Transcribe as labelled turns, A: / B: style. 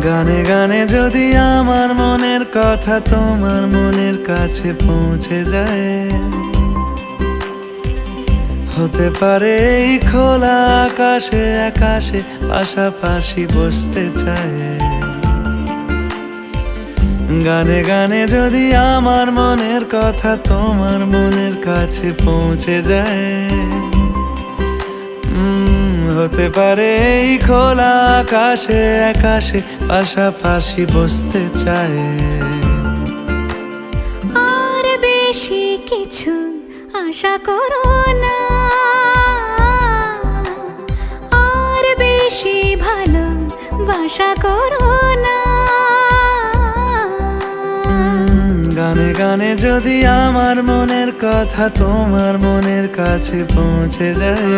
A: গানে গানে যদি আমার মনের কথা তোমার মনের কাছে পৌঁছে যায়, হতে পারে এই খোলা আকাশে আকাশে পাশাপাশি বসতে চায়। গানে গানে যদি আমার মনের কথা তোমার মনের কাছে পৌঁছে যায়, হতে পারে এই খোলা আকাশে আকাশে পাশাপাশি বসতে চায়।
B: আর বেশি কিছু আশা করো না, আর বেশি ভালোবাসা করো না।
A: গানে গানে যদি আমার মনের কথা তোমার মনের কাছে পৌঁছে যায়,